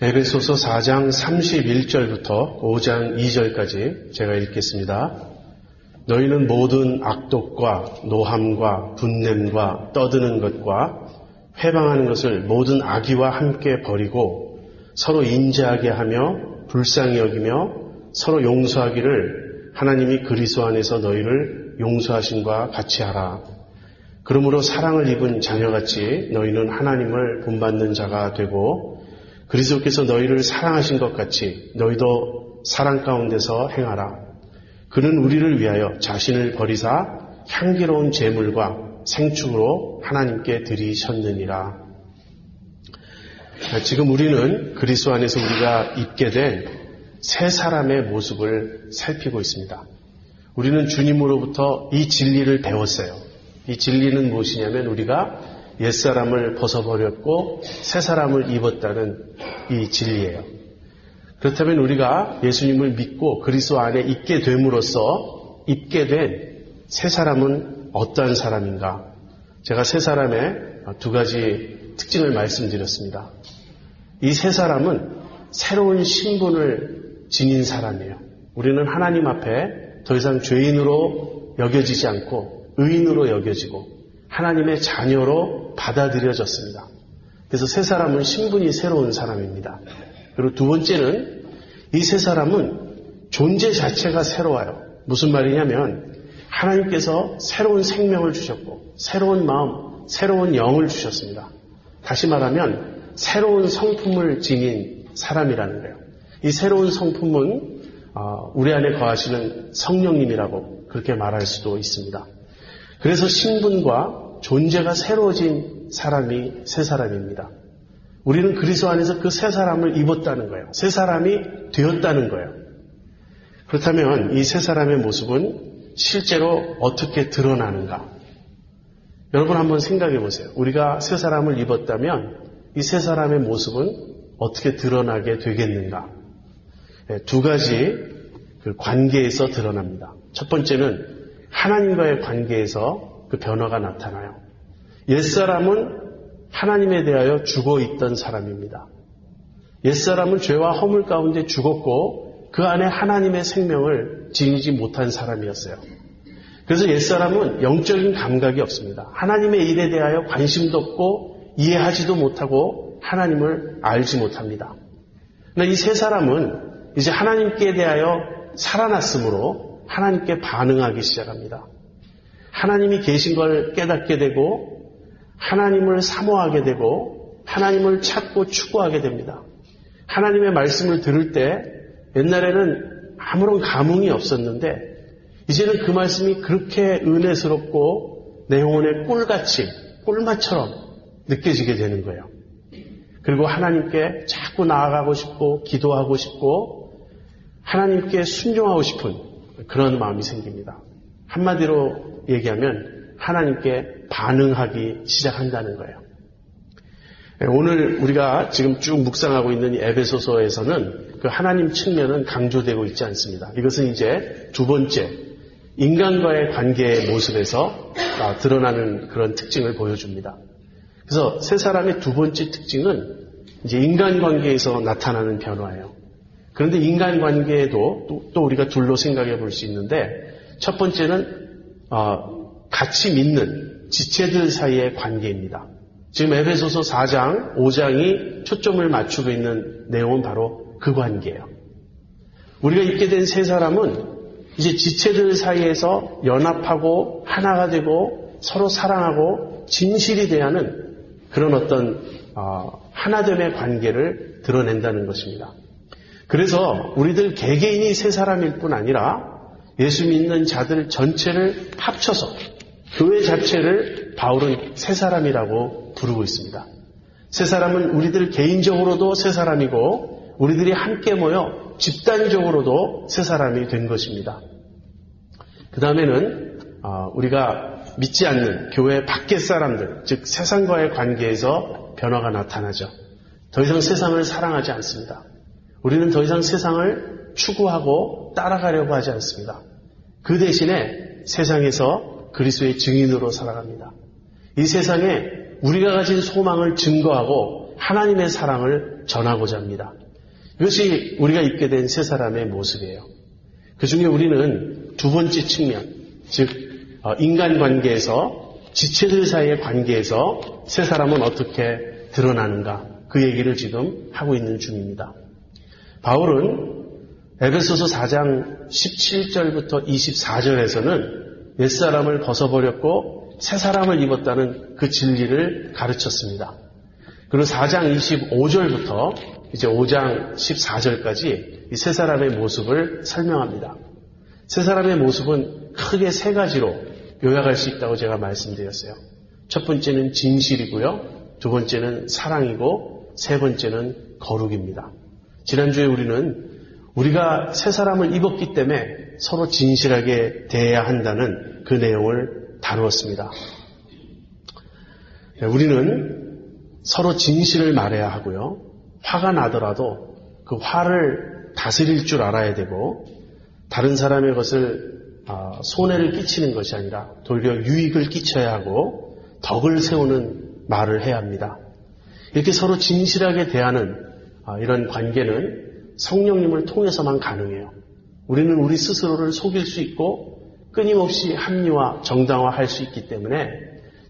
에베소서 4장 31절부터 5장 2절까지 제가 읽겠습니다. 너희는 모든 악독과 노함과 분냄과 떠드는 것과 회방하는 것을 모든 악의와 함께 버리고 서로 인자하게 하며 불쌍히 여기며 서로 용서하기를 하나님이 그리스도 안에서 너희를 용서하심과 같이 하라. 그러므로 사랑을 입은 자녀같이 너희는 하나님을 본받는 자가 되고 그리스도께서 너희를 사랑하신 것 같이 너희도 사랑 가운데서 행하라. 그는 우리를 위하여 자신을 버리사 향기로운 제물과 생축으로 하나님께 드리셨느니라. 지금 우리는 그리스도 안에서 우리가 입게 된 새 사람의 모습을 살피고 있습니다. 우리는 주님으로부터 이 진리를 배웠어요. 이 진리는 무엇이냐면 우리가 옛사람을 벗어버렸고 새 사람을 입었다는 이 진리예요. 그렇다면 우리가 예수님을 믿고 그리스도 안에 있게 됨으로써 입게 된 새 사람은 어떠한 사람인가? 제가 새 사람의 두 가지 특징을 말씀드렸습니다. 이 새 사람은 새로운 신분을 지닌 사람이에요. 우리는 하나님 앞에 더 이상 죄인으로 여겨지지 않고 의인으로 여겨지고 하나님의 자녀로 받아들여졌습니다. 그래서 새 사람은 신분이 새로운 사람입니다. 그리고 두 번째는 이 새 사람은 존재 자체가 새로워요. 무슨 말이냐면 하나님께서 새로운 생명을 주셨고 새로운 마음, 새로운 영을 주셨습니다. 다시 말하면 새로운 성품을 지닌 사람이라는 거예요. 이 새로운 성품은 우리 안에 거하시는 성령님이라고 그렇게 말할 수도 있습니다. 그래서 신분과 존재가 새로워진 사람이 새 사람입니다. 우리는 그리스도 안에서 그 새 사람을 입었다는 거예요. 새 사람이 되었다는 거예요. 그렇다면 이 새 사람의 모습은 실제로 어떻게 드러나는가? 여러분 한번 생각해 보세요. 우리가 새 사람을 입었다면 이 새 사람의 모습은 어떻게 드러나게 되겠는가? 두 가지 그 관계에서 드러납니다. 첫 번째는 하나님과의 관계에서 그 변화가 나타나요. 옛사람은 하나님에 대하여 죽어있던 사람입니다. 옛사람은 죄와 허물 가운데 죽었고 그 안에 하나님의 생명을 지니지 못한 사람이었어요. 그래서 옛사람은 영적인 감각이 없습니다. 하나님의 일에 대하여 관심도 없고 이해하지도 못하고 하나님을 알지 못합니다. 그러나 이 새 사람은 이제 하나님께 대하여 살아났으므로 하나님께 반응하기 시작합니다. 하나님이 계신 걸 깨닫게 되고 하나님을 사모하게 되고 하나님을 찾고 추구하게 됩니다. 하나님의 말씀을 들을 때 옛날에는 아무런 감흥이 없었는데 이제는 그 말씀이 그렇게 은혜스럽고 내 영혼의 꿀같이 꿀맛처럼 느껴지게 되는 거예요. 그리고 하나님께 자꾸 나아가고 싶고 기도하고 싶고 하나님께 순종하고 싶은 그런 마음이 생깁니다. 한마디로 얘기하면 하나님께 반응하기 시작한다는 거예요. 오늘 우리가 지금 쭉 묵상하고 있는 이 에베소서에서는 그 하나님 측면은 강조되고 있지 않습니다. 이것은 이제 두 번째 인간과의 관계의 모습에서 드러나는 그런 특징을 보여줍니다. 그래서 새 사람의 두 번째 특징은 이제 인간관계에서 나타나는 변화예요. 그런데 인간관계에도 또 우리가 둘로 생각해 볼 수 있는데 첫 번째는 같이 믿는 지체들 사이의 관계입니다. 지금 에베소서 4장, 5장이 초점을 맞추고 있는 내용은 바로 그 관계예요. 우리가 있게 된 새 사람은 이제 지체들 사이에서 연합하고 하나가 되고 서로 사랑하고 진실이 대하는 그런 어떤 하나됨의 관계를 드러낸다는 것입니다. 그래서 우리들 개개인이 새 사람일 뿐 아니라 예수 믿는 자들 전체를 합쳐서 교회 자체를 바울은 새 사람이라고 부르고 있습니다. 새 사람은 우리들 개인적으로도 새 사람이고 우리들이 함께 모여 집단적으로도 새 사람이 된 것입니다. 그 다음에는 우리가 믿지 않는 교회 밖의 사람들, 즉 세상과의 관계에서 변화가 나타나죠. 더 이상 세상을 사랑하지 않습니다. 우리는 더 이상 세상을 추구하고 따라가려고 하지 않습니다. 그 대신에 세상에서 그리스도의 증인으로 살아갑니다. 이 세상에 우리가 가진 소망을 증거하고 하나님의 사랑을 전하고자 합니다. 이것이 우리가 입게 된 세 사람의 모습이에요. 그 중에 우리는 두 번째 측면, 즉 인간관계에서 지체들 사이의 관계에서 세 사람은 어떻게 드러나는가, 그 얘기를 지금 하고 있는 중입니다. 바울은 에베소서 4장 17절부터 24절에서는 옛사람을 벗어버렸고 새 사람을 입었다는 그 진리를 가르쳤습니다. 그리고 4장 25절부터 이제 5장 14절까지 이 세 사람의 모습을 설명합니다. 세 사람의 모습은 크게 세 가지로 요약할 수 있다고 제가 말씀드렸어요. 첫 번째는 진실이고요. 두 번째는 사랑이고 세 번째는 거룩입니다. 지난주에 우리가 새 사람을 입었기 때문에 서로 진실하게 대해야 한다는 그 내용을 다루었습니다. 우리는 서로 진실을 말해야 하고요. 화가 나더라도 그 화를 다스릴 줄 알아야 되고 다른 사람의 것을 손해를 끼치는 것이 아니라 도리어 유익을 끼쳐야 하고 덕을 세우는 말을 해야 합니다. 이렇게 서로 진실하게 대하는 이런 관계는 성령님을 통해서만 가능해요. 우리는 우리 스스로를 속일 수 있고 끊임없이 합리화, 정당화할 수 있기 때문에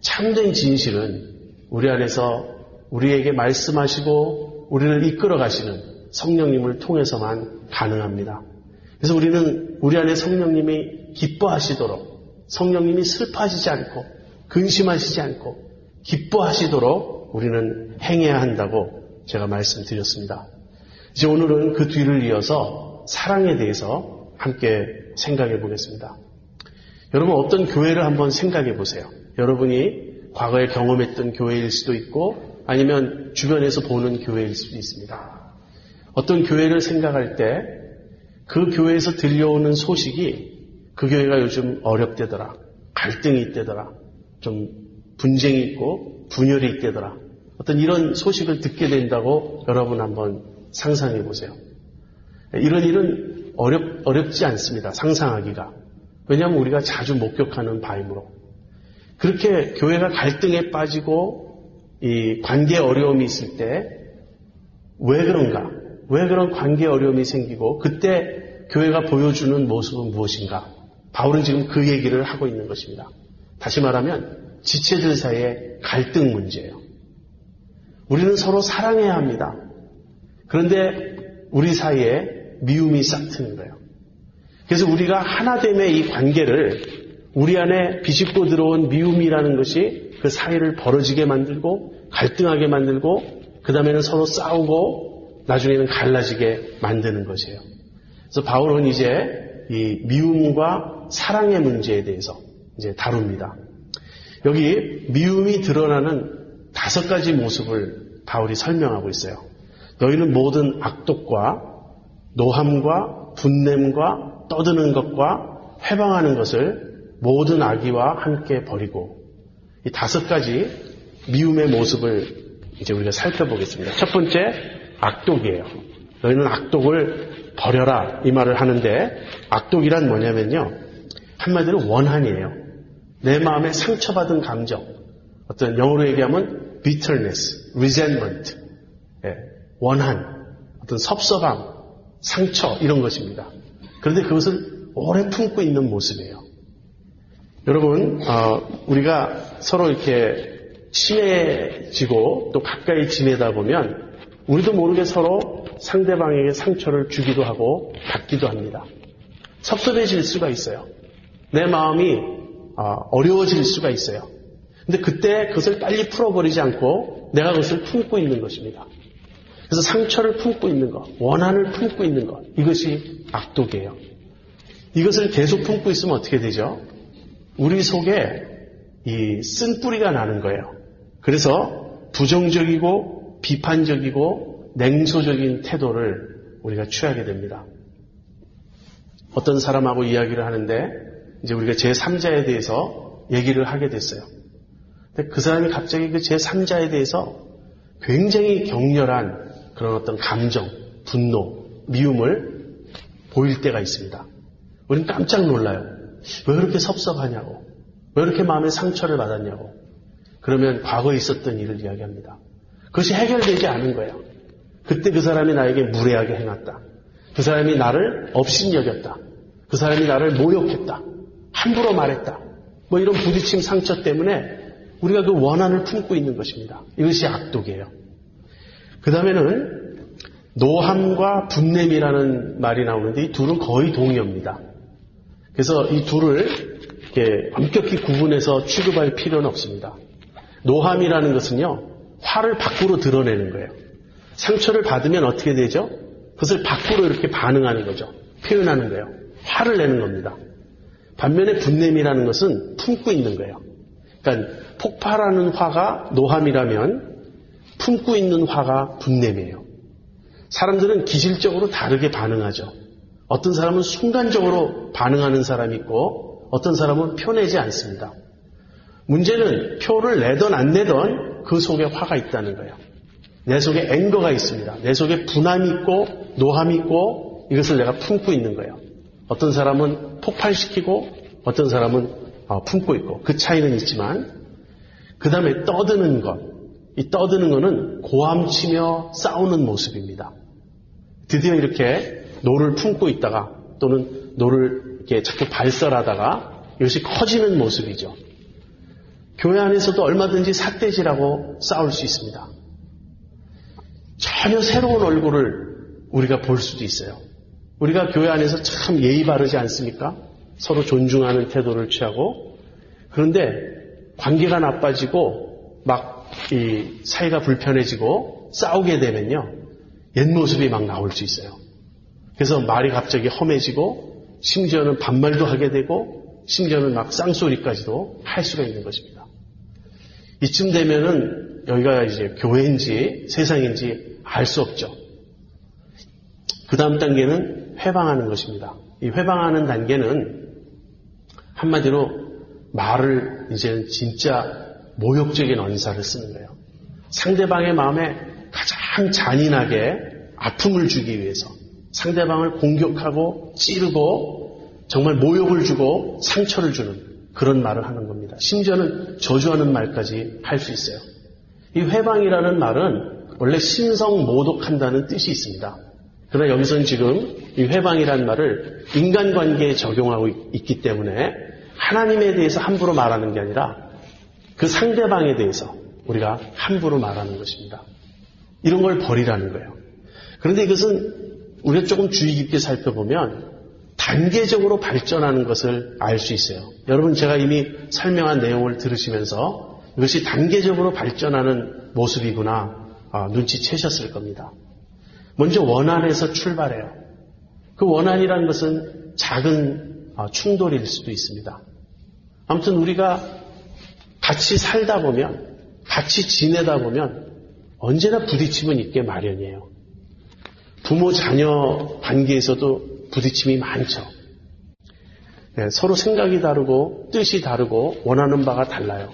참된 진실은 우리 안에서 우리에게 말씀하시고 우리를 이끌어 가시는 성령님을 통해서만 가능합니다. 그래서 우리는 우리 안에 성령님이 기뻐하시도록, 성령님이 슬퍼하시지 않고 근심하시지 않고 기뻐하시도록 우리는 행해야 한다고 제가 말씀드렸습니다. 이제 오늘은 그 뒤를 이어서 사랑에 대해서 함께 생각해 보겠습니다. 여러분, 어떤 교회를 한번 생각해 보세요. 여러분이 과거에 경험했던 교회일 수도 있고 아니면 주변에서 보는 교회일 수도 있습니다. 어떤 교회를 생각할 때 그 교회에서 들려오는 소식이 그 교회가 요즘 어렵대더라, 갈등이 있대더라, 좀 분쟁이 있고 분열이 있대더라, 어떤 이런 소식을 듣게 된다고 여러분 한번 상상해 보세요. 이런 일은 어렵지 않습니다. 상상하기가. 왜냐하면 우리가 자주 목격하는 바이므로. 그렇게 교회가 갈등에 빠지고 이 관계 어려움이 있을 때 왜 그런가? 왜 그런 관계 어려움이 생기고 그때 교회가 보여주는 모습은 무엇인가? 바울은 지금 그 얘기를 하고 있는 것입니다. 다시 말하면 지체들 사이의 갈등 문제예요. 우리는 서로 사랑해야 합니다. 그런데 우리 사이에 미움이 싹트는 거예요. 그래서 우리가 하나됨의 이 관계를 우리 안에 비집고 들어온 미움이라는 것이 그 사이를 벌어지게 만들고 갈등하게 만들고 그 다음에는 서로 싸우고 나중에는 갈라지게 만드는 것이에요. 그래서 바울은 이제 이 미움과 사랑의 문제에 대해서 이제 다룹니다. 여기 미움이 드러나는 5가지 모습을 바울이 설명하고 있어요. 너희는 모든 악독과 노함과 분냄과 떠드는 것과 회방하는 것을 모든 악의와 함께 버리고, 이 5가지 미움의 모습을 이제 우리가 살펴보겠습니다. 첫 번째, 악독이에요. 너희는 악독을 버려라, 이 말을 하는데, 악독이란 뭐냐면요, 한마디로 원한이에요. 내 마음에 상처받은 감정, 어떤 영어로 얘기하면 bitterness, resentment, 원한, 어떤 섭섭함, 상처, 이런 것입니다. 그런데 그것을 오래 품고 있는 모습이에요. 여러분, 우리가 서로 이렇게 친해지고 또 가까이 지내다 보면 우리도 모르게 서로 상대방에게 상처를 주기도 하고 받기도 합니다. 섭섭해질 수가 있어요. 내 마음이 어려워질 수가 있어요. 근데 그때 그것을 빨리 풀어버리지 않고 내가 그것을 품고 있는 것입니다. 그래서 상처를 품고 있는 것, 원한을 품고 있는 것, 이것이 악독이에요. 이것을 계속 품고 있으면 어떻게 되죠? 우리 속에 이 쓴뿌리가 나는 거예요. 그래서 부정적이고 비판적이고 냉소적인 태도를 우리가 취하게 됩니다. 어떤 사람하고 이야기를 하는데 이제 우리가 제3자에 대해서 얘기를 하게 됐어요. 근데 그 사람이 갑자기 그 제3자에 대해서 굉장히 격렬한 그런 어떤 감정, 분노, 미움을 보일 때가 있습니다. 우리는 깜짝 놀라요. 왜 그렇게 섭섭하냐고, 왜 그렇게 마음에 상처를 받았냐고. 그러면 과거에 있었던 일을 이야기합니다. 그것이 해결되지 않은 거예요. 그때 그 사람이 나에게 무례하게 행했다. 그 사람이 나를 업신여겼다. 그 사람이 나를 모욕했다. 함부로 말했다. 뭐 이런 부딪힘 상처 때문에 우리가 그 원한을 품고 있는 것입니다. 이것이 악독이에요. 그 다음에는 노함과 분냄이라는 말이 나오는데 이 둘은 거의 동의어입니다. 그래서 이 둘을 이렇게 엄격히 구분해서 취급할 필요는 없습니다. 노함이라는 것은요, 화를 밖으로 드러내는 거예요. 상처를 받으면 어떻게 되죠? 그것을 밖으로 이렇게 반응하는 거죠. 표현하는 거예요. 화를 내는 겁니다. 반면에 분냄이라는 것은 품고 있는 거예요. 그러니까 폭발하는 화가 노함이라면 품고 있는 화가 분냄이에요. 사람들은 기질적으로 다르게 반응하죠. 어떤 사람은 순간적으로 반응하는 사람이 있고 어떤 사람은 표내지 않습니다. 문제는 표를 내던 안 내던 그 속에 화가 있다는 거예요. 내 속에 앵거가 있습니다. 내 속에 분함이 있고 노함이 있고 이것을 내가 품고 있는 거예요. 어떤 사람은 폭발시키고 어떤 사람은 품고 있고 그 차이는 있지만 그 다음에 떠드는 것. 이 떠드는 것은 고함치며 싸우는 모습입니다. 드디어 이렇게 노를 품고 있다가 또는 노를 이렇게 자꾸 발설하다가 이것이 커지는 모습이죠. 교회 안에서도 얼마든지 삿대질하고 싸울 수 있습니다. 전혀 새로운 얼굴을 우리가 볼 수도 있어요. 우리가 교회 안에서 참 예의 바르지 않습니까? 서로 존중하는 태도를 취하고 그런데 관계가 나빠지고 막 이 사이가 불편해지고 싸우게 되면요. 옛 모습이 막 나올 수 있어요. 그래서 말이 갑자기 험해지고 심지어는 반말도 하게 되고 심지어는 막 쌍소리까지도 할 수가 있는 것입니다. 이쯤 되면은 여기가 이제 교회인지 세상인지 알 수 없죠. 그 다음 단계는 회방하는 것입니다. 이 회방하는 단계는 한마디로 말을 이제는 진짜 모욕적인 언사를 쓰는 거예요. 상대방의 마음에 가장 잔인하게 아픔을 주기 위해서 상대방을 공격하고 찌르고 정말 모욕을 주고 상처를 주는 그런 말을 하는 겁니다. 심지어는 저주하는 말까지 할 수 있어요. 이 회방이라는 말은 원래 신성모독한다는 뜻이 있습니다. 그러나 여기서는 지금 이 회방이라는 말을 인간관계에 적용하고 있기 때문에 하나님에 대해서 함부로 말하는 게 아니라 그 상대방에 대해서 우리가 함부로 말하는 것입니다. 이런 걸 버리라는 거예요. 그런데 이것은 우리가 조금 주의 깊게 살펴보면 단계적으로 발전하는 것을 알 수 있어요. 여러분 제가 이미 설명한 내용을 들으시면서 이것이 단계적으로 발전하는 모습이구나 눈치채셨을 겁니다. 먼저 원한에서 출발해요. 그 원한이라는 것은 작은 충돌일 수도 있습니다. 아무튼 우리가 같이 살다 보면 같이 지내다 보면 언제나 부딪힘은 있게 마련이에요. 부모 자녀 관계에서도 부딪힘이 많죠. 네, 서로 생각이 다르고 뜻이 다르고 원하는 바가 달라요.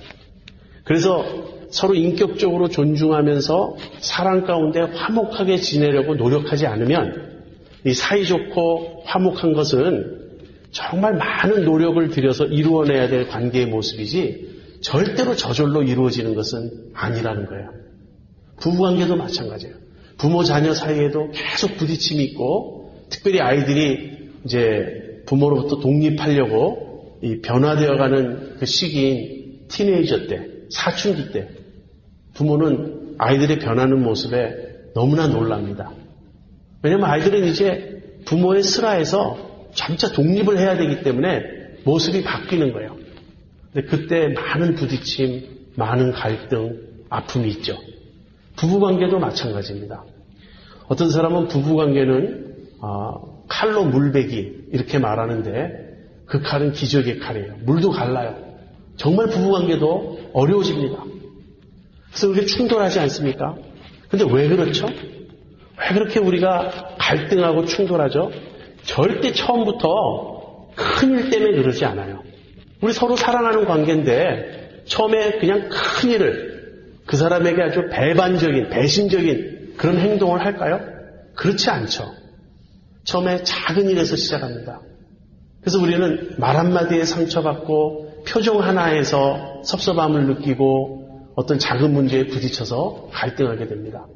그래서 서로 인격적으로 존중하면서 사랑 가운데 화목하게 지내려고 노력하지 않으면 이 사이좋고 화목한 것은 정말 많은 노력을 들여서 이루어내야 될 관계의 모습이지 절대로 저절로 이루어지는 것은 아니라는 거예요. 부부관계도 마찬가지예요. 부모 자녀 사이에도 계속 부딪힘이 있고 특별히 아이들이 이제 부모로부터 독립하려고 이 변화되어가는 그 시기인 티네이저 때, 사춘기 때 부모는 아이들의 변하는 모습에 너무나 놀랍니다. 왜냐하면 아이들은 이제 부모의 슬하에서 점차 독립을 해야 되기 때문에 모습이 바뀌는 거예요. 근데 그때 많은 부딪힘, 많은 갈등, 아픔이 있죠. 부부관계도 마찬가지입니다. 어떤 사람은 부부관계는 칼로 물베기 이렇게 말하는데 그 칼은 기적의 칼이에요. 물도 갈라요. 정말 부부관계도 어려워집니다. 그래서 그렇게 충돌하지 않습니까? 근데 왜 그렇죠? 왜 그렇게 우리가 갈등하고 충돌하죠? 절대 처음부터 큰일 때문에 그러지 않아요. 우리 서로 사랑하는 관계인데 처음에 그냥 큰 일을 그 사람에게 아주 배반적인, 배신적인 그런 행동을 할까요? 그렇지 않죠. 처음에 작은 일에서 시작합니다. 그래서 우리는 말 한마디에 상처받고 표정 하나에서 섭섭함을 느끼고 어떤 작은 문제에 부딪혀서 갈등하게 됩니다.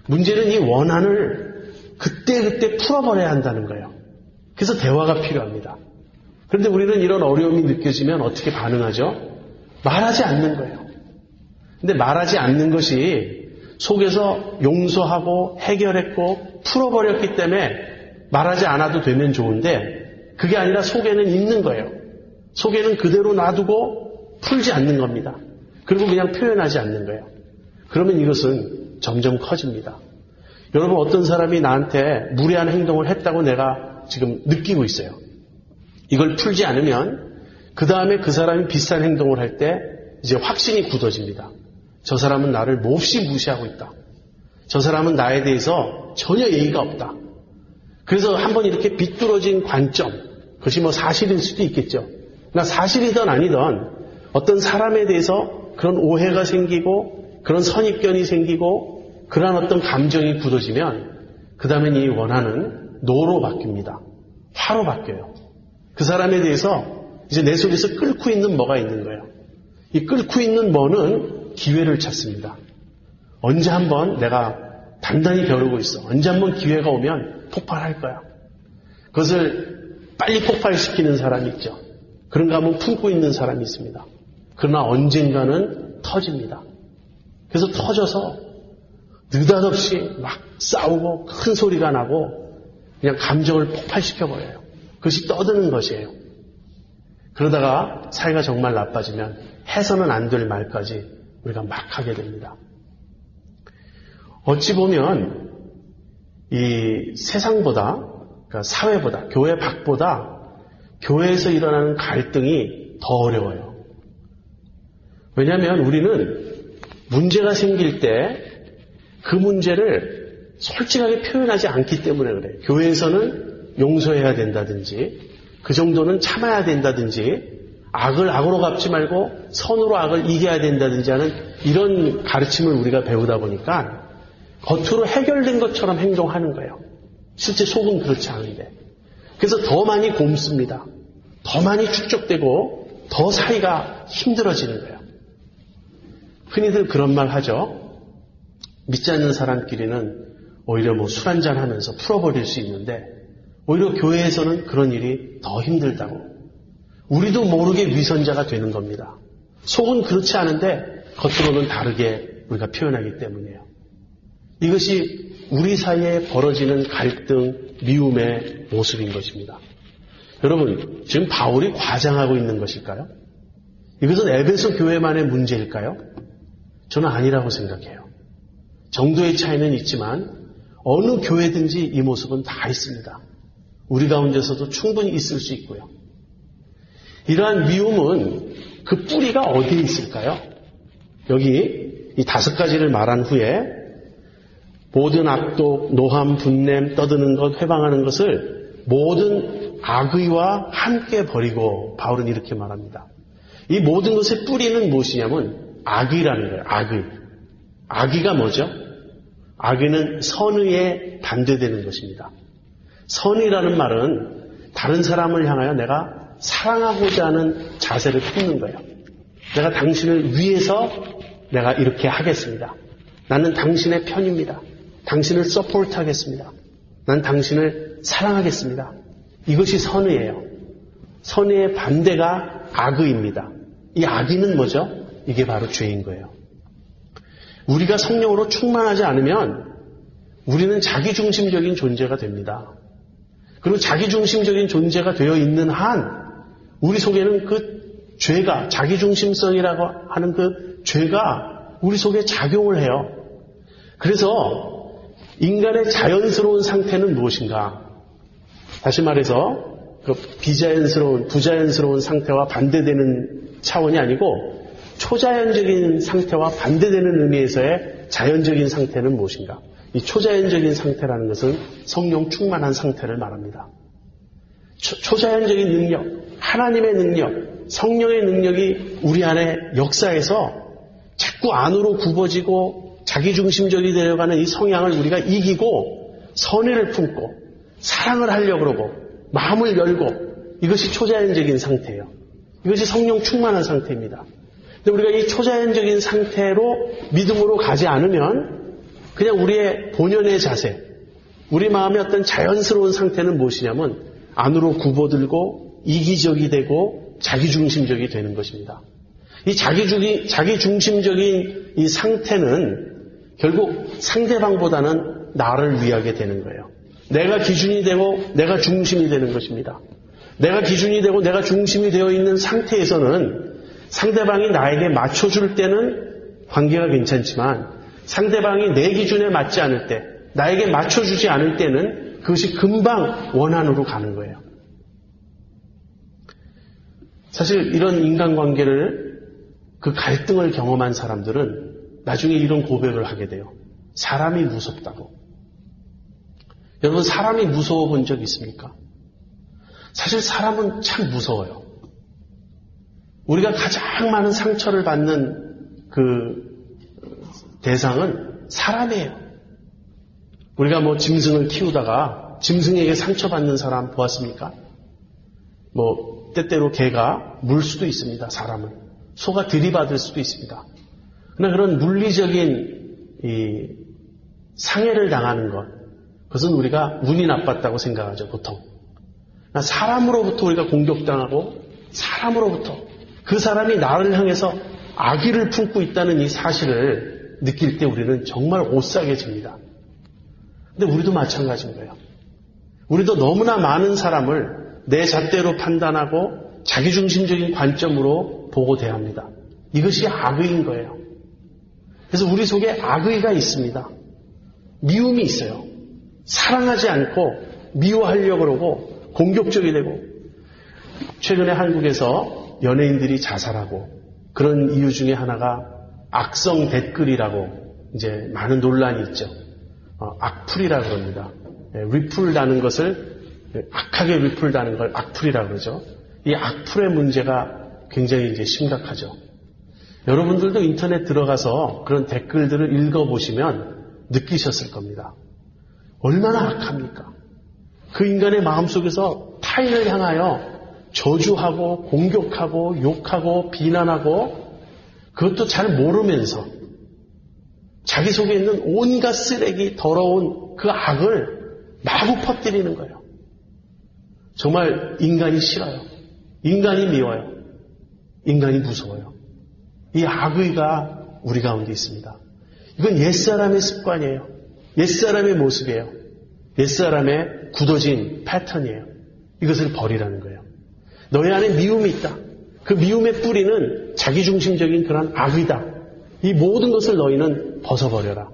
문제는 이 원한을 그때그때 풀어버려야 한다는 거예요. 그래서 대화가 필요합니다. 그런데 우리는 이런 어려움이 느껴지면 어떻게 반응하죠? 말하지 않는 거예요. 근데 말하지 않는 것이 속에서 용서하고 해결했고 풀어버렸기 때문에 말하지 않아도 되면 좋은데 그게 아니라 속에는 있는 거예요. 속에는 그대로 놔두고 풀지 않는 겁니다. 그리고 그냥 표현하지 않는 거예요. 그러면 이것은 점점 커집니다. 여러분 어떤 사람이 나한테 무례한 행동을 했다고 내가 지금 느끼고 있어요. 이걸 풀지 않으면 그 다음에 그 사람이 비슷한 행동을 할 때 이제 확신이 굳어집니다. 저 사람은 나를 몹시 무시하고 있다. 저 사람은 나에 대해서 전혀 예의가 없다. 그래서 한번 이렇게 비뚤어진 관점, 그것이 뭐 사실일 수도 있겠죠. 그러나 사실이든 아니든 어떤 사람에 대해서 그런 오해가 생기고 그런 선입견이 생기고 그러한 어떤 감정이 굳어지면 그 다음엔 이 원한은 노로 바뀝니다. 화로 바뀌어요. 그 사람에 대해서 이제 내 속에서 끓고 있는 뭐가 있는 거예요. 이 끓고 있는 뭐는 기회를 찾습니다. 언제 한번 내가 단단히 벼르고 있어. 언제 한번 기회가 오면 폭발할 거야. 그것을 빨리 폭발시키는 사람이 있죠. 그런가 하면 품고 있는 사람이 있습니다. 그러나 언젠가는 터집니다. 그래서 터져서 느닷없이 막 싸우고 큰 소리가 나고 그냥 감정을 폭발시켜버려요. 그것이 떠드는 것이에요. 그러다가 사이가 정말 나빠지면 해서는 안 될 말까지 우리가 막 하게 됩니다. 어찌 보면 이 세상보다, 그러니까 사회보다, 교회 밖보다 교회에서 일어나는 갈등이 더 어려워요. 왜냐하면 우리는 문제가 생길 때 그 문제를 솔직하게 표현하지 않기 때문에 그래요. 교회에서는 용서해야 된다든지 그 정도는 참아야 된다든지 악을 악으로 갚지 말고 선으로 악을 이겨야 된다든지 하는 이런 가르침을 우리가 배우다 보니까 겉으로 해결된 것처럼 행동하는 거예요. 실제 속은 그렇지 않은데. 그래서 더 많이 곪습니다. 더 많이 축적되고 더 사이가 힘들어지는 거예요. 흔히들 그런 말 하죠. 믿지 않는 사람끼리는 오히려 뭐 술 한잔 하면서 풀어버릴 수 있는데 오히려 교회에서는 그런 일이 더 힘들다고. 우리도 모르게 위선자가 되는 겁니다. 속은 그렇지 않은데 겉으로는 다르게 우리가 표현하기 때문이에요. 이것이 우리 사이에 벌어지는 갈등, 미움의 모습인 것입니다. 여러분, 지금 바울이 과장하고 있는 것일까요? 이것은 에베소 교회만의 문제일까요? 저는 아니라고 생각해요. 정도의 차이는 있지만 어느 교회든지 이 모습은 다 있습니다. 우리 가운데서도 충분히 있을 수 있고요. 이러한 미움은 그 뿌리가 어디에 있을까요? 여기 이 5가지를 말한 후에 모든 악독, 노함, 분냄, 떠드는 것, 회방하는 것을 모든 악의와 함께 버리고 바울은 이렇게 말합니다. 이 모든 것의 뿌리는 무엇이냐면 악의라는 거예요. 악의. 악의가 뭐죠? 악의는 선의에 반대되는 것입니다. 선의라는 말은 다른 사람을 향하여 내가 사랑하고자 하는 자세를 품는 거예요. 내가 당신을 위해서 내가 이렇게 하겠습니다. 나는 당신의 편입니다. 당신을 서포트하겠습니다. 난 당신을 사랑하겠습니다. 이것이 선의예요. 선의의 반대가 악의입니다. 이 악의는 뭐죠? 이게 바로 죄인 거예요. 우리가 성령으로 충만하지 않으면 우리는 자기중심적인 존재가 됩니다. 그리고 자기중심적인 존재가 되어 있는 한 우리 속에는 그 죄가, 자기중심성이라고 하는 그 죄가 우리 속에 작용을 해요. 그래서 인간의 자연스러운 상태는 무엇인가? 다시 말해서 그 비자연스러운, 부자연스러운 상태와 반대되는 차원이 아니고 초자연적인 상태와 반대되는 의미에서의 자연적인 상태는 무엇인가? 이 초자연적인 상태라는 것은 성령 충만한 상태를 말합니다. 초자연적인 능력, 하나님의 능력, 성령의 능력이 우리 안에 역사해서 자꾸 안으로 굽어지고 자기중심적이 되어가는 이 성향을 우리가 이기고 선의를 품고 사랑을 하려고 그러고 마음을 열고 이것이 초자연적인 상태예요. 이것이 성령 충만한 상태입니다. 근데 우리가 이 초자연적인 상태로 믿음으로 가지 않으면 그냥 우리의 본연의 자세, 우리 마음의 어떤 자연스러운 상태는 무엇이냐면 안으로 굽어들고 이기적이 되고 자기중심적이 되는 것입니다. 이 자기중심적인 이 상태는 결국 상대방보다는 나를 위하게 되는 거예요. 내가 기준이 되고 내가 중심이 되는 것입니다. 내가 기준이 되고 내가 중심이 되어 있는 상태에서는 상대방이 나에게 맞춰줄 때는 관계가 괜찮지만 상대방이 내 기준에 맞지 않을 때, 나에게 맞춰주지 않을 때는 그것이 금방 원한으로 가는 거예요. 사실 이런 인간관계를, 그 갈등을 경험한 사람들은 나중에 이런 고백을 하게 돼요. 사람이 무섭다고. 여러분, 사람이 무서워 본 적 있습니까? 사실 사람은 참 무서워요. 우리가 가장 많은 상처를 받는 그 대상은 사람이에요. 우리가 짐승을 키우다가 짐승에게 상처받는 사람 보았습니까? 때때로 개가 물 수도 있습니다. 사람을. 소가 들이받을 수도 있습니다. 그러나 그런 물리적인 이 상해를 당하는 것, 그것은 우리가 운이 나빴다고 생각하죠, 보통. 사람으로부터 우리가 공격당하고 사람으로부터 그 사람이 나를 향해서 악의를 품고 있다는 이 사실을 느낄 때 우리는 정말 오싹해집니다. 근데 우리도 마찬가지인 거예요. 우리도 너무나 많은 사람을 내 잣대로 판단하고 자기중심적인 관점으로 보고 대합니다. 이것이 악의인 거예요. 그래서 우리 속에 악의가 있습니다. 미움이 있어요. 사랑하지 않고 미워하려고 그러고 공격적이 되고, 최근에 한국에서 연예인들이 자살하고 그런 이유 중에 하나가 악성 댓글이라고 이제 많은 논란이 있죠. 악플이라고 그럽니다. 리플다는 것을, 악하게 리플다는 걸 악플이라고 그러죠. 이 악플의 문제가 굉장히 이제 심각하죠. 여러분들도 인터넷 들어가서 그런 댓글들을 읽어보시면 느끼셨을 겁니다. 얼마나 악합니까? 그 인간의 마음속에서 타인을 향하여 저주하고 공격하고 욕하고 비난하고, 그것도 잘 모르면서 자기 속에 있는 온갖 쓰레기, 더러운 그 악을 마구 퍼뜨리는 거예요. 정말 인간이 싫어요. 인간이 미워요. 인간이 무서워요. 이 악의가 우리 가운데 있습니다. 이건 옛사람의 습관이에요. 옛사람의 모습이에요. 옛사람의 굳어진 패턴이에요. 이것을 버리라는 거예요. 너희 안에 미움이 있다. 그 미움의 뿌리는 자기중심적인 그런 악의다. 이 모든 것을 너희는 벗어버려라.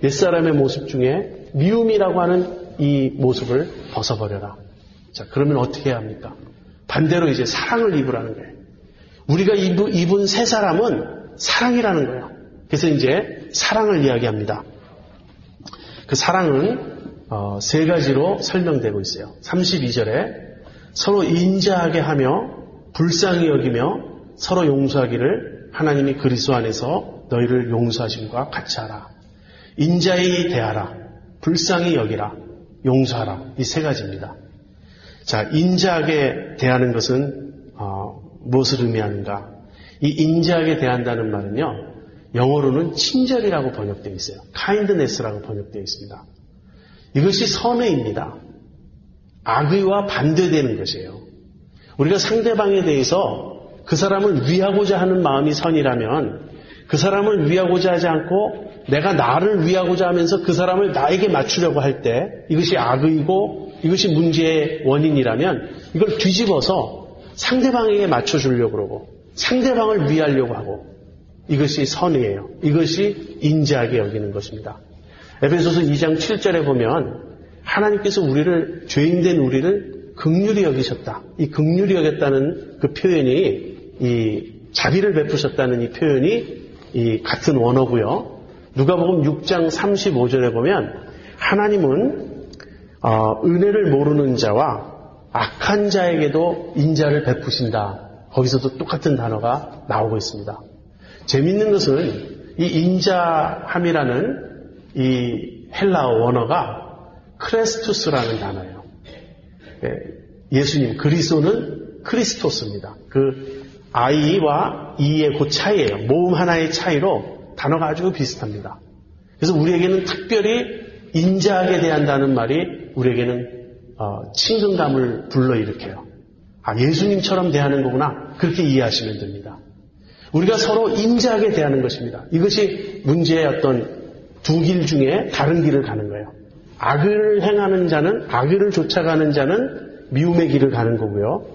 옛사람의 모습 중에 미움이라고 하는 이 모습을 벗어버려라. 자, 그러면 어떻게 해야 합니까? 반대로 이제 사랑을 입으라는 거예요. 우리가 입은 새 사람은 사랑이라는 거예요. 그래서 이제 사랑을 이야기합니다. 그 사랑은 세 가지로 설명되고 있어요. 32절에 서로 인자하게 하며 불쌍히 여기며 서로 용서하기를 하나님이 그리스도 안에서 너희를 용서하심과 같이 하라. 인자히 대하라. 불쌍히 여기라. 용서하라. 이 세 가지입니다. 자, 인자하게 대하는 것은 무엇을 의미하는가? 이 인자하게 대한다는 말은요, 영어로는 친절이라고 번역되어 있어요. kindness라고 번역되어 있습니다. 이것이 선의입니다. 악의와 반대되는 것이에요. 우리가 상대방에 대해서 그 사람을 위하고자 하는 마음이 선이라면 그 사람을 위하고자 하지 않고 내가 나를 위하고자 하면서 그 사람을 나에게 맞추려고 할 때 이것이 악의고 이것이 문제의 원인이라면 이걸 뒤집어서 상대방에게 맞춰주려고 그러고 상대방을 위하려고 하고, 이것이 선의예요. 이것이 인자하게 여기는 것입니다. 에베소서 2장 7절에 보면 하나님께서 우리를, 죄인된 우리를 긍휼히 여기셨다. 이 긍휼히 여겼다는 그 표현이, 이 자비를 베푸셨다는 이 표현이 이 같은 원어고요. 누가복음 6장 35절에 보면 하나님은 은혜를 모르는 자와 악한 자에게도 인자를 베푸신다. 거기서도 똑같은 단어가 나오고 있습니다. 재밌는 것은 이 인자함이라는 이 헬라어 원어가 크레스투스라는 단어예요. 예수님, 그리스도는 크리스토스입니다. 그 I와 E의 그 차이예요. 모음 하나의 차이로 단어가 아주 비슷합니다. 그래서 우리에게는 특별히 인자하게 대한다는 말이 우리에게는 친근감을 불러일으켜요. 아, 예수님처럼 대하는 거구나. 그렇게 이해하시면 됩니다. 우리가 서로 인자하게 대하는 것입니다. 이것이 문제의 어떤 두 길 중에 다른 길을 가는 거예요. 악을 행하는 자는, 악을 쫓아가는 자는 미움의 길을 가는 거고요.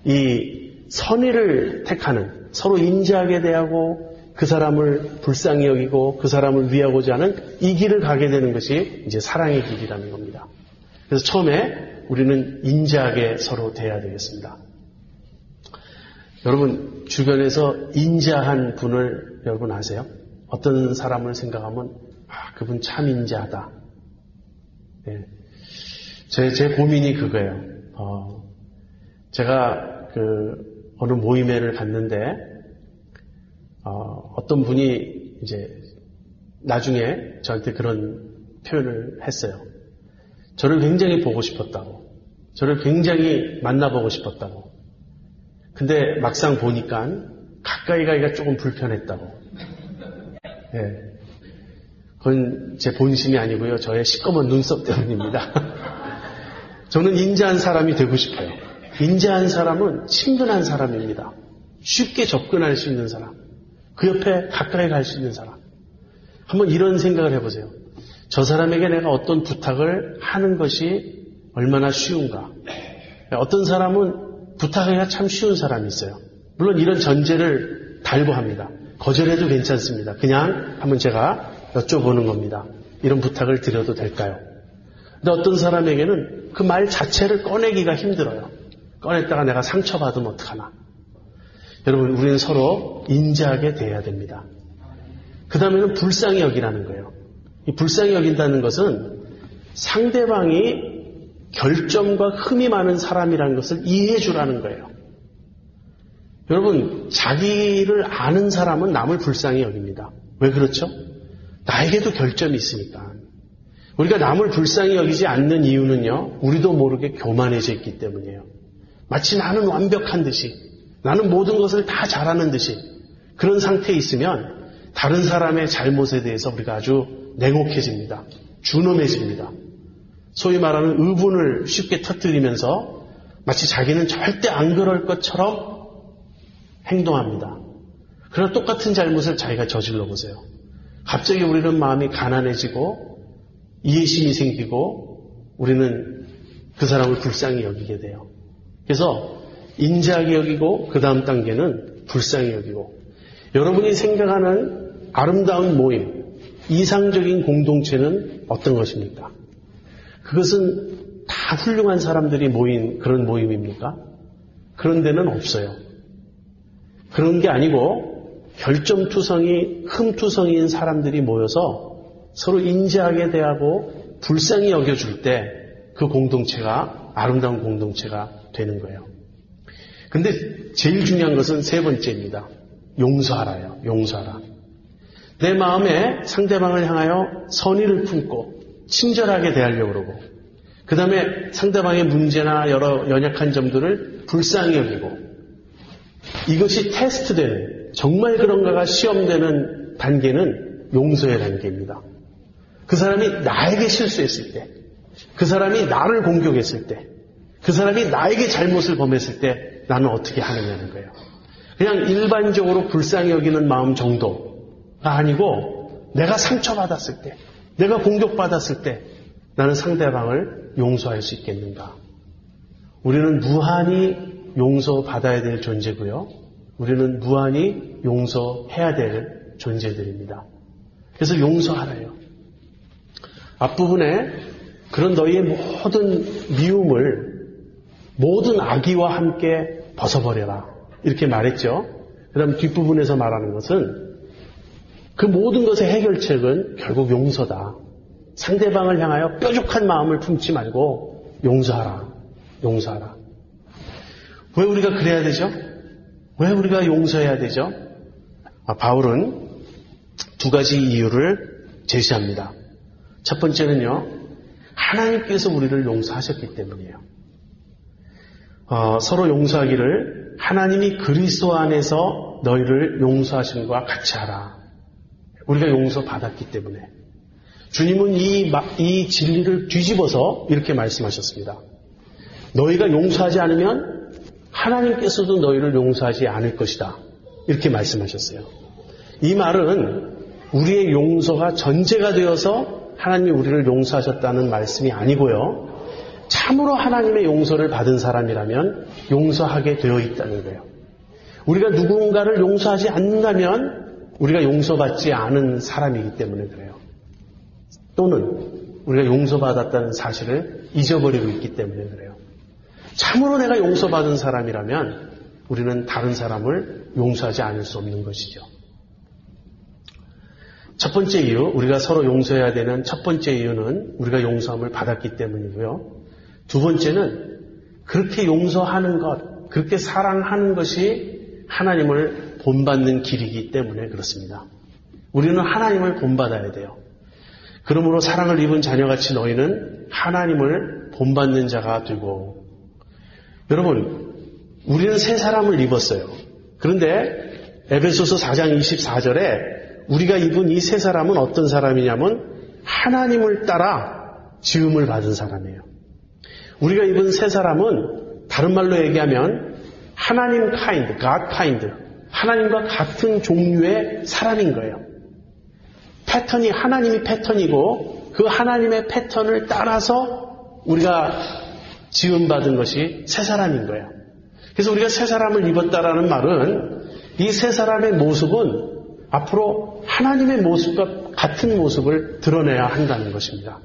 이 선의를 택하는, 서로 인자하게 대하고 그 사람을 불쌍히 여기고 그 사람을 위하고자 하는 이 길을 가게 되는 것이 이제 사랑의 길이라는 겁니다. 그래서 처음에 우리는 인자하게 서로 대해야 되겠습니다. 여러분, 주변에서 인자한 분을 여러분 아세요? 어떤 사람을 생각하면 그분 참 인자하다. 네. 제 고민이 그거예요. 제가 어느 모임회를 갔는데 어떤 분이 이제 나중에 저한테 그런 표현을 했어요. 저를 굉장히 보고 싶었다고. 저를 굉장히 만나보고 싶었다고. 근데 막상 보니까 가까이 가기가 조금 불편했다고. 예. 그건 제 본심이 아니고요. 저의 시꺼먼 눈썹 때문입니다. 저는 인자한 사람이 되고 싶어요. 인자한 사람은 친근한 사람입니다. 쉽게 접근할 수 있는 사람. 그 옆에 가까이 갈 수 있는 사람. 한번 이런 생각을 해보세요. 저 사람에게 내가 어떤 부탁을 하는 것이 얼마나 쉬운가. 어떤 사람은 부탁하기가 참 쉬운 사람이 있어요. 물론 이런 전제를 달고 합니다. 거절해도 괜찮습니다. 그냥 한번 제가 여쭤보는 겁니다. 이런 부탁을 드려도 될까요? 근데 어떤 사람에게는 그 말 자체를 꺼내기가 힘들어요. 꺼냈다가 내가 상처받으면 어떡하나. 여러분, 우리는 서로 인자하게 대해야 됩니다. 그 다음에는 불쌍히 여기라는 거예요. 이 불쌍히 여긴다는 것은 상대방이 결점과 흠이 많은 사람이라는 것을 이해해 주라는 거예요. 여러분, 자기를 아는 사람은 남을 불쌍히 여깁니다. 왜 그렇죠? 나에게도 결점이 있으니까. 우리가 남을 불쌍히 여기지 않는 이유는요, 우리도 모르게 교만해져 있기 때문이에요. 마치 나는 완벽한 듯이, 나는 모든 것을 다 잘하는 듯이 그런 상태에 있으면 다른 사람의 잘못에 대해서 우리가 아주 냉혹해집니다. 준엄해집니다. 소위 말하는 의분을 쉽게 터뜨리면서 마치 자기는 절대 안 그럴 것처럼 행동합니다. 그러나 똑같은 잘못을 자기가 저질러 보세요. 갑자기 우리는 마음이 가난해지고 이해심이 생기고 우리는 그 사람을 불쌍히 여기게 돼요. 그래서 인자하게 여기고 그 다음 단계는 불쌍히 여기고, 여러분이 생각하는 아름다운 모임, 이상적인 공동체는 어떤 것입니까? 그것은 다 훌륭한 사람들이 모인 그런 모임입니까? 그런 데는 없어요. 그런 게 아니고 결점투성이, 흠투성이인 사람들이 모여서 서로 인자하게 대하고 불쌍히 여겨줄 때 그 공동체가 아름다운 공동체가 되는 거예요. 근데 제일 중요한 것은 세 번째입니다. 용서하라요. 용서하라. 내 마음에 상대방을 향하여 선의를 품고 친절하게 대하려고 그러고, 그 다음에 상대방의 문제나 여러 연약한 점들을 불쌍히 여기고, 이것이 테스트되는, 정말 그런가가 시험되는 단계는 용서의 단계입니다. 그 사람이 나에게 실수했을 때, 그 사람이 나를 공격했을 때, 그 사람이 나에게 잘못을 범했을 때 나는 어떻게 하느냐는 거예요. 그냥 일반적으로 불쌍히 여기는 마음 정도가 아니고, 내가 상처받았을 때, 내가 공격받았을 때 나는 상대방을 용서할 수 있겠는가. 우리는 무한히 용서받아야 될 존재고요, 우리는 무한히 용서해야 될 존재들입니다. 그래서 용서하라요. 앞부분에 그런 너희의 모든 미움을 모든 악의와 함께 벗어버려라 이렇게 말했죠. 그 다음 뒷부분에서 말하는 것은 그 모든 것의 해결책은 결국 용서다. 상대방을 향하여 뾰족한 마음을 품지 말고 용서하라. 용서하라. 왜 우리가 그래야 되죠? 왜 우리가 용서해야 되죠? 바울은 두 가지 이유를 제시합니다. 첫 번째는요, 하나님께서 우리를 용서하셨기 때문이에요. 서로 용서하기를 하나님이 그리스도 안에서 너희를 용서하신 것과 같이 하라. 우리가 용서받았기 때문에. 주님은 이 진리를 뒤집어서 이렇게 말씀하셨습니다. 너희가 용서하지 않으면 하나님께서도 너희를 용서하지 않을 것이다. 이렇게 말씀하셨어요. 이 말은 우리의 용서가 전제가 되어서 하나님이 우리를 용서하셨다는 말씀이 아니고요. 참으로 하나님의 용서를 받은 사람이라면 용서하게 되어 있다는 거예요. 우리가 누군가를 용서하지 않는다면 우리가 용서받지 않은 사람이기 때문에 그래요. 또는 우리가 용서받았다는 사실을 잊어버리고 있기 때문에 그래요. 참으로 내가 용서받은 사람이라면 우리는 다른 사람을 용서하지 않을 수 없는 것이죠. 첫 번째 이유, 우리가 서로 용서해야 되는 첫 번째 이유는 우리가 용서함을 받았기 때문이고요. 두 번째는 그렇게 용서하는 것, 그렇게 사랑하는 것이 하나님을 본받는 길이기 때문에 그렇습니다. 우리는 하나님을 본받아야 돼요. 그러므로 사랑을 입은 자녀같이 너희는 하나님을 본받는 자가 되고. 여러분, 우리는 새 사람을 입었어요. 그런데 에베소서 4장 24절에 우리가 입은 이 새 사람은 어떤 사람이냐면 하나님을 따라 지음을 받은 사람이에요. 우리가 입은 새 사람은 다른 말로 얘기하면 하나님 카인드, God 카인드, 하나님과 같은 종류의 사람인 거예요. 패턴이 하나님이 패턴이고 그 하나님의 패턴을 따라서 우리가 지음받은 것이 새 사람인 거예요. 그래서 우리가 새 사람을 입었다라는 말은 이 새 사람의 모습은 앞으로 하나님의 모습과 같은 모습을 드러내야 한다는 것입니다.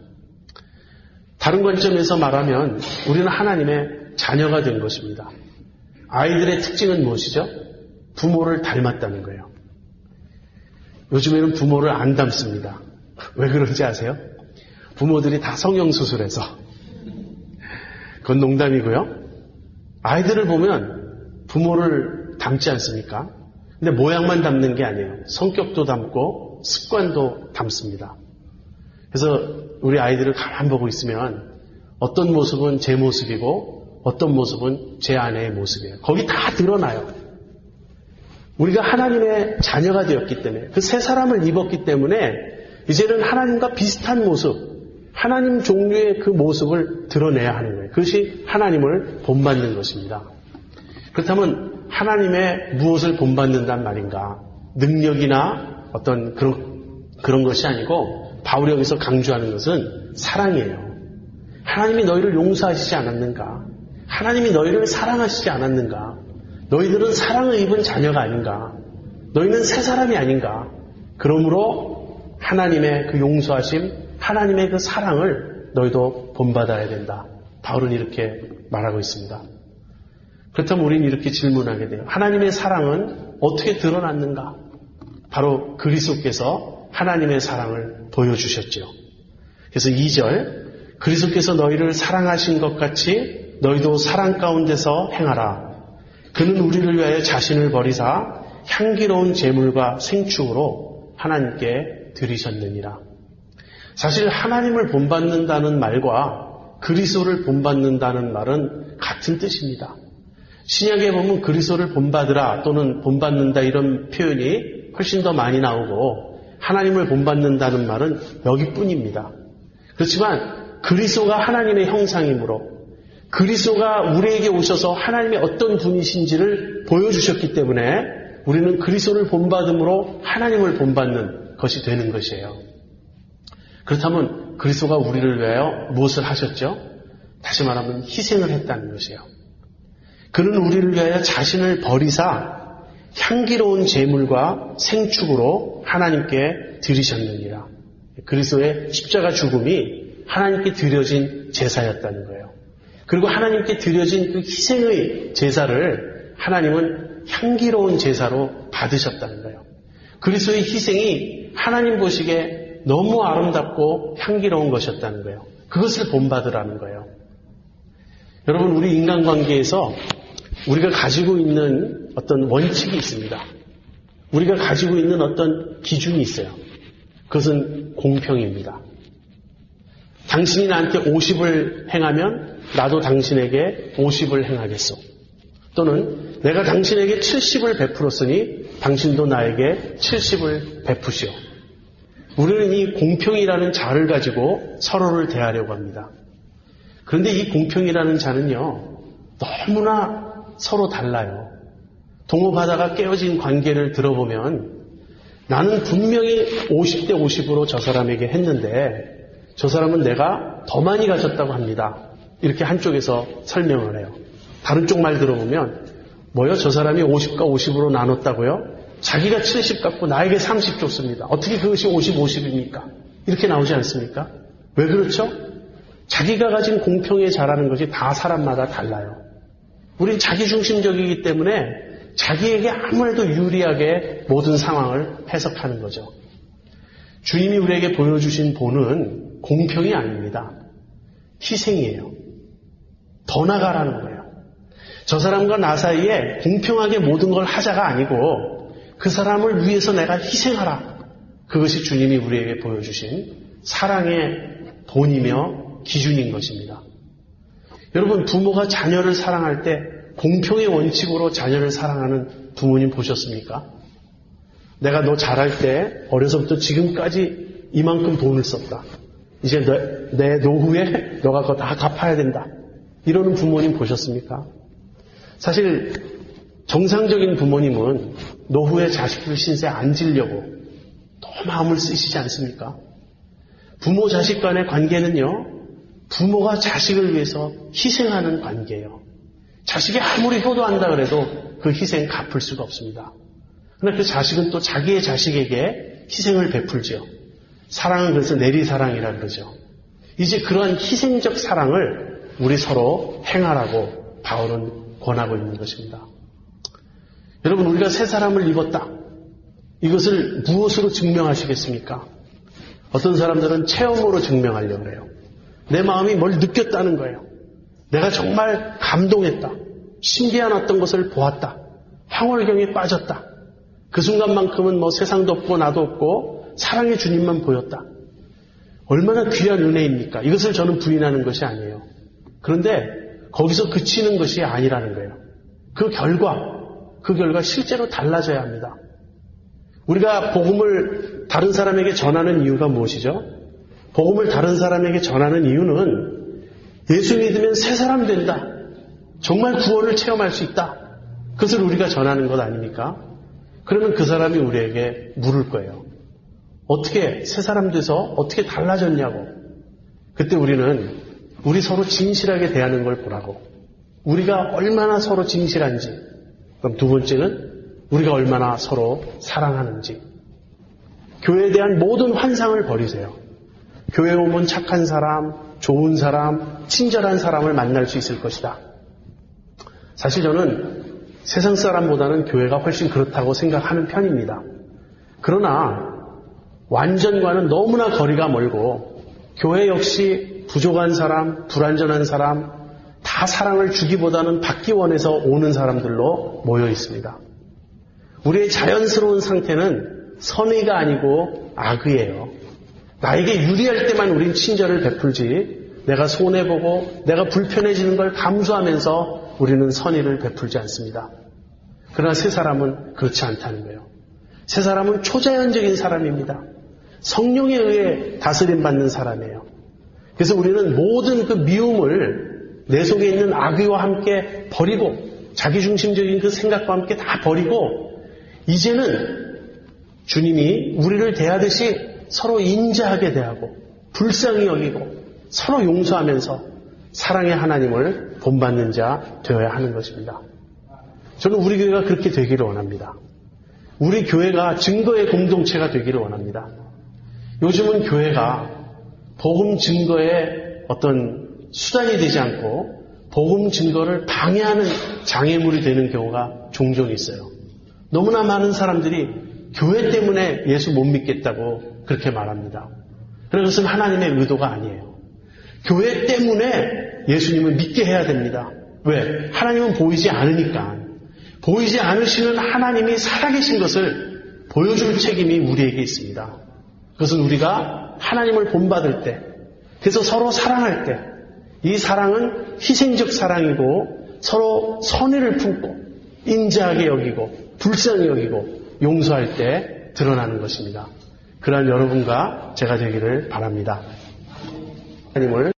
다른 관점에서 말하면 우리는 하나님의 자녀가 된 것입니다. 아이들의 특징은 무엇이죠? 부모를 닮았다는 거예요. 요즘에는 부모를 안 닮습니다. 왜 그런지 아세요? 부모들이 다 성형수술해서. 그건 농담이고요. 아이들을 보면 부모를 닮지 않습니까? 근데 모양만 닮는 게 아니에요. 성격도 닮고 습관도 닮습니다. 그래서 우리 아이들을 가만 보고 있으면 어떤 모습은 제 모습이고 어떤 모습은 제 아내의 모습이에요. 거기 다 드러나요. 우리가 하나님의 자녀가 되었기 때문에 그 새 사람을 입었기 때문에 이제는 하나님과 비슷한 모습, 하나님 종류의 그 모습을 드러내야 하는 거예요. 그것이 하나님을 본받는 것입니다. 그렇다면 하나님의 무엇을 본받는단 말인가? 능력이나 어떤 그런 것이 아니고 바울이 여기서 강조하는 것은 사랑이에요. 하나님이 너희를 용서하시지 않았는가? 하나님이 너희를 사랑하시지 않았는가? 너희들은 사랑을 입은 자녀가 아닌가? 너희는 새 사람이 아닌가? 그러므로 하나님의 그 용서하심, 하나님의 그 사랑을 너희도 본받아야 된다. 바울은 이렇게 말하고 있습니다. 그렇다면 우리는 이렇게 질문하게 돼요. 하나님의 사랑은 어떻게 드러났는가? 바로 그리스도께서 하나님의 사랑을 보여주셨죠. 그래서 2절, 그리스도께서 너희를 사랑하신 것 같이 너희도 사랑 가운데서 행하라. 그는 우리를 위하여 자신을 버리사 향기로운 제물과 생축으로 하나님께 드리셨느니라. 사실 하나님을 본받는다는 말과 그리스도를 본받는다는 말은 같은 뜻입니다. 신약에 보면 그리스도를 본받으라 또는 본받는다 이런 표현이 훨씬 더 많이 나오고 하나님을 본받는다는 말은 여기뿐입니다. 그렇지만 그리스도가 하나님의 형상이므로 그리스도가 우리에게 오셔서 하나님의 어떤 분이신지를 보여주셨기 때문에 우리는 그리스도를 본받음으로 하나님을 본받는 것이 되는 것이에요. 그렇다면 그리스도가 우리를 위하여 무엇을 하셨죠? 다시 말하면 희생을 했다는 것이에요. 그는 우리를 위하여 자신을 버리사 향기로운 제물과 생축으로 하나님께 드리셨느니라. 그리스도의 십자가 죽음이 하나님께 드려진 제사였다는 거예요. 그리고 하나님께 드려진 그 희생의 제사를 하나님은 향기로운 제사로 받으셨다는 거예요. 그리스도의 희생이 하나님 보시기에 너무 아름답고 향기로운 것이었다는 거예요. 그것을 본받으라는 거예요. 여러분, 우리 인간관계에서 우리가 가지고 있는 어떤 원칙이 있습니다. 우리가 가지고 있는 어떤 기준이 있어요. 그것은 공평입니다. 당신이 나한테 50을 행하면 나도 당신에게 50을 행하겠소. 또는 내가 당신에게 70을 베풀었으니 당신도 나에게 70을 베푸시오. 우리는 이 공평이라는 자를 가지고 서로를 대하려고 합니다. 그런데 이 공평이라는 자는요, 너무나 서로 달라요. 동업하다가 깨어진 관계를 들어보면 나는 분명히 50대 50으로 저 사람에게 했는데 저 사람은 내가 더 많이 가졌다고 합니다. 이렇게 한쪽에서 설명을 해요. 다른 쪽 말 들어보면 뭐요? 저 사람이 50과 50으로 나눴다고요? 자기가 70 갖고 나에게 30 줬습니다. 어떻게 그것이 50, 50입니까? 이렇게 나오지 않습니까? 왜 그렇죠? 자기가 가진 공평에 잘하는 것이 다 사람마다 달라요. 우린 자기중심적이기 때문에 자기에게 아무래도 유리하게 모든 상황을 해석하는 거죠. 주님이 우리에게 보여주신 본은 공평이 아닙니다. 희생이에요. 더 나가라는 거예요. 저 사람과 나 사이에 공평하게 모든 걸 하자가 아니고 그 사람을 위해서 내가 희생하라. 그것이 주님이 우리에게 보여주신 사랑의 본이며 기준인 것입니다. 여러분, 부모가 자녀를 사랑할 때 공평의 원칙으로 자녀를 사랑하는 부모님 보셨습니까? 내가 너 잘할 때 어려서부터 지금까지 이만큼 돈을 썼다. 이제 내 노후에 너가 그거 다 갚아야 된다. 이러는 부모님 보셨습니까? 사실 정상적인 부모님은 노후에 자식들 신세 안 지려고 더 마음을 쓰시지 않습니까? 부모 자식 간의 관계는요, 부모가 자식을 위해서 희생하는 관계예요. 자식이 아무리 효도한다 그래도 그 희생 갚을 수가 없습니다. 그러나 그 자식은 또 자기의 자식에게 희생을 베풀죠. 사랑은 그래서 내리사랑이라 그러죠. 이제 그러한 희생적 사랑을 우리 서로 행하라고 바울은 권하고 있는 것입니다. 여러분, 우리가 새 사람을 입었다. 이것을 무엇으로 증명하시겠습니까? 어떤 사람들은 체험으로 증명하려고 해요. 내 마음이 뭘 느꼈다는 거예요. 내가 정말 감동했다. 신비한 어떤 것을 보았다. 황홀경에 빠졌다. 그 순간만큼은 뭐 세상도 없고 나도 없고 사랑의 주님만 보였다. 얼마나 귀한 은혜입니까? 이것을 저는 부인하는 것이 아니에요. 그런데 거기서 그치는 것이 아니라는 거예요. 그 결과 실제로 달라져야 합니다. 우리가 복음을 다른 사람에게 전하는 이유가 무엇이죠? 복음을 다른 사람에게 전하는 이유는 예수 믿으면 새 사람 된다. 정말 구원을 체험할 수 있다. 그것을 우리가 전하는 것 아닙니까? 그러면 그 사람이 우리에게 물을 거예요. 어떻게 새 사람 돼서 어떻게 달라졌냐고. 그때 우리는 우리 서로 진실하게 대하는 걸 보라고. 우리가 얼마나 서로 진실한지. 그럼 두 번째는 우리가 얼마나 서로 사랑하는지. 교회에 대한 모든 환상을 버리세요. 교회에 오면 착한 사람, 좋은 사람, 친절한 사람을 만날 수 있을 것이다. 사실 저는 세상 사람보다는 교회가 훨씬 그렇다고 생각하는 편입니다. 그러나 완전과는 너무나 거리가 멀고 교회 역시 부족한 사람, 불완전한 사람, 다 사랑을 주기보다는 받기 원해서 오는 사람들로 모여 있습니다. 우리의 자연스러운 상태는 선의가 아니고 악의예요. 나에게 유리할 때만 우린 친절을 베풀지 내가 손해보고 내가 불편해지는 걸 감수하면서 우리는 선의를 베풀지 않습니다. 그러나 새 사람은 그렇지 않다는 거예요. 새 사람은 초자연적인 사람입니다. 성령에 의해 다스림받는 사람이에요. 그래서 우리는 모든 그 미움을 내 속에 있는 악의와 함께 버리고 자기중심적인 그 생각과 함께 다 버리고 이제는 주님이 우리를 대하듯이 서로 인자하게 대하고 불쌍히 여기고 서로 용서하면서 사랑의 하나님을 본받는 자 되어야 하는 것입니다. 저는 우리 교회가 그렇게 되기를 원합니다. 우리 교회가 증거의 공동체가 되기를 원합니다. 요즘은 교회가 복음 증거의 어떤 수단이 되지 않고 복음 증거를 방해하는 장애물이 되는 경우가 종종 있어요. 너무나 많은 사람들이 교회 때문에 예수 못 믿겠다고 그렇게 말합니다. 그것은 하나님의 의도가 아니에요. 교회 때문에 예수님을 믿게 해야 됩니다. 왜? 하나님은 보이지 않으니까. 보이지 않으시는 하나님이 살아계신 것을 보여줄 책임이 우리에게 있습니다. 그것은 우리가 하나님을 본받을 때, 그래서 서로 사랑할 때, 이 사랑은 희생적 사랑이고 서로 선의를 품고 인자하게 여기고 불쌍히 여기고 용서할 때 드러나는 것입니다. 그러한 여러분과 제가 되기를 바랍니다. 하나님을